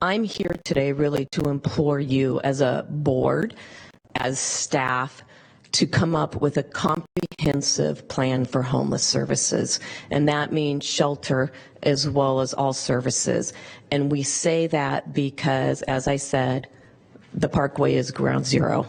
I'm here today really to implore you as a board, as staff, to come up with a comprehensive plan for homeless services. And that means shelter as well as all services. And we say that because, as I said, the Parkway is ground zero.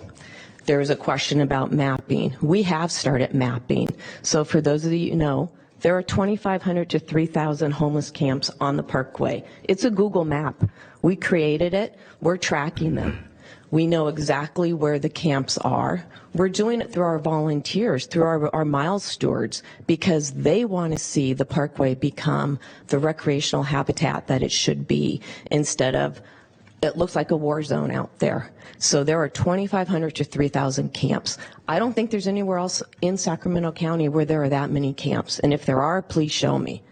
There is a question about mapping. We have started mapping. So for those of you who know, there are 2,500 to 3,000 homeless camps on the Parkway. It's a Google map. We created it. We're tracking them. We know exactly where the camps are. We're doing it through our volunteers, through our Miles stewards, because they want to see the Parkway become the recreational habitat that it should be, instead of it looks like a war zone out there. So there are 2,500 to 3,000 camps. I don't think there's anywhere else in Sacramento County where there are that many camps. And if there are, please show me.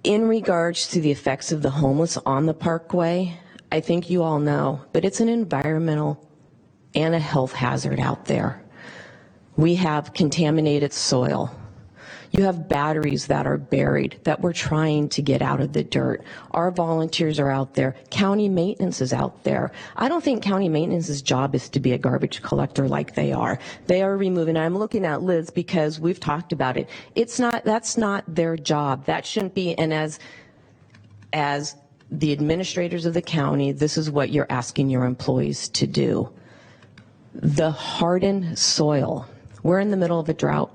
In regards to the effects of the homeless on the Parkway, I think you all know, but it's an environmental and a health hazard out there. We have contaminated soil. You have batteries that are buried that we're trying to get out of the dirt. Our volunteers are out there. County maintenance is out there. I don't think county maintenance's job is to be a garbage collector like they are. They are removing, I'm looking at Liz because we've talked about it. That's not their job. That shouldn't be, and as the administrators of the county, this is what you're asking your employees to do. The hardened soil. We're in the middle of a drought.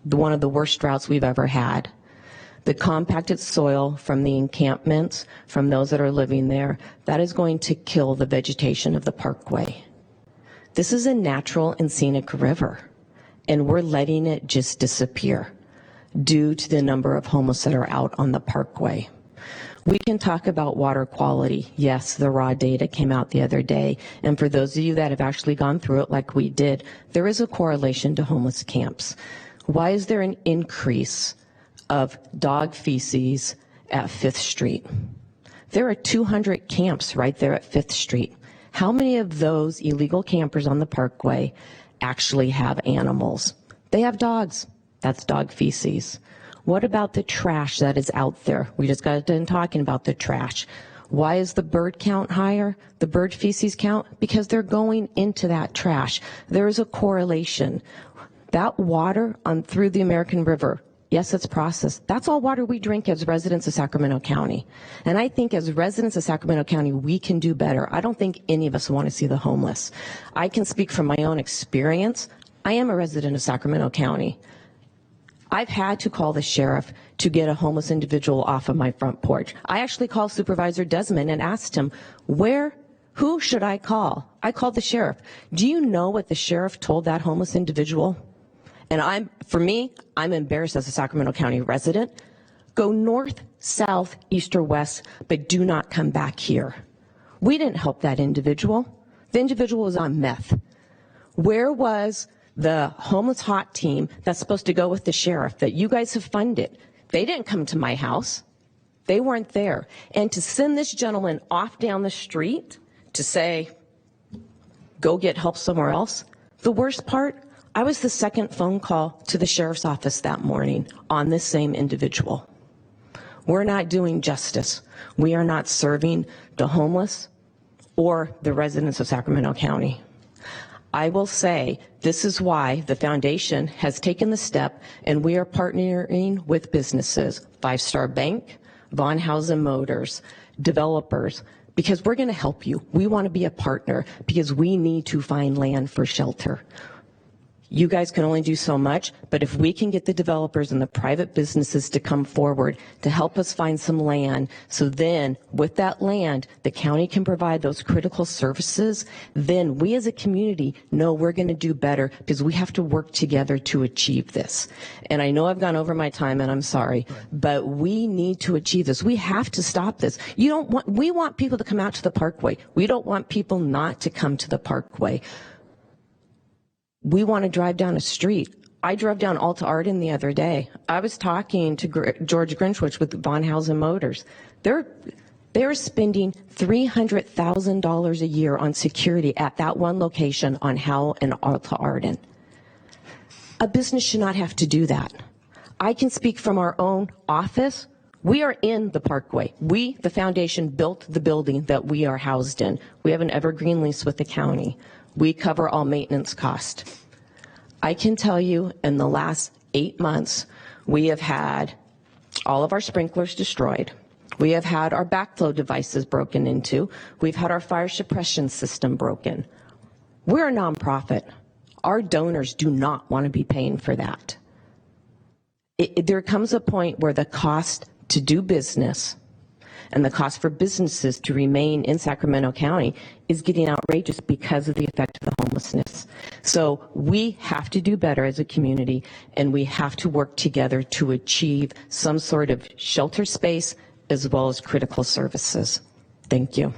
One of the worst droughts we've ever had. The compacted soil from the encampments, from those that are living there, that is going to kill the vegetation of the Parkway. This is a natural and scenic river, and we're letting it just disappear due to the number of homeless that are out on the Parkway. We can talk about water quality. Yes, the raw data came out the other day, and for those of you that have actually gone through it like we did, there is a correlation to homeless camps. Why is there an increase of dog feces at 5th Street? There are 200 camps right there at 5th Street. How many of those illegal campers on the Parkway actually have animals? They have dogs. That's dog feces. What about the trash that is out there? We just got done talking about the trash. Why is the bird count higher, the bird feces count? Because they're going into that trash. There is a correlation. That water through the American River, yes, it's processed. That's all water we drink as residents of Sacramento County. And I think as residents of Sacramento County, we can do better. I don't think any of us want to see the homeless. I can speak from my own experience. I am a resident of Sacramento County. I've had to call the sheriff to get a homeless individual off of my front porch. I actually called Supervisor Desmond and asked him, who should I call? I called the sheriff. Do you know what the sheriff told that homeless individual? And for me, I'm embarrassed as a Sacramento County resident. Go north, south, east, or west, but do not come back here. We didn't help that individual. The individual was on meth. Where was the homeless hot team that's supposed to go with the sheriff that you guys have funded? They didn't come to my house. They weren't there. And to send this gentleman off down the street to say, go get help somewhere else, the worst part, I was the second phone call to the sheriff's office that morning on this same individual. We're not doing justice. We are not serving the homeless or the residents of Sacramento County. I will say this is why the foundation has taken the step, and we are partnering with businesses, Five Star Bank, Von Hausen Motors, developers, because we're going to help you. We want to be a partner because we need to find land for shelter. You guys can only do so much, but if we can get the developers and the private businesses to come forward to help us find some land, so then with that land, the county can provide those critical services, then we as a community know we're going to do better because we have to work together to achieve this. And I know I've gone over my time and I'm sorry, but we need to achieve this. We have to stop this. We want people to come out to the Parkway. We don't want people not to come to the Parkway. We want to drive down a street. I drove down Alta Arden the other day. I was talking to George Grinchwich with Von Hausen Motors. They're spending $300,000 a year on security at that one location on Howell and Alta Arden. A business should not have to do that. I can speak from our own office. We are in the Parkway. We, the foundation, built the building that we are housed in. We have an evergreen lease with the county. We cover all maintenance cost. I can tell you in the last 8 months, we have had all of our sprinklers destroyed. We have had our backflow devices broken into. We've had our fire suppression system broken. We're a nonprofit. Our donors do not want to be paying for that. There comes a point where the cost to do business and the cost for businesses to remain in Sacramento County is getting outrageous because of the effect of the homelessness. So we have to do better as a community, and we have to work together to achieve some sort of shelter space as well as critical services. Thank you.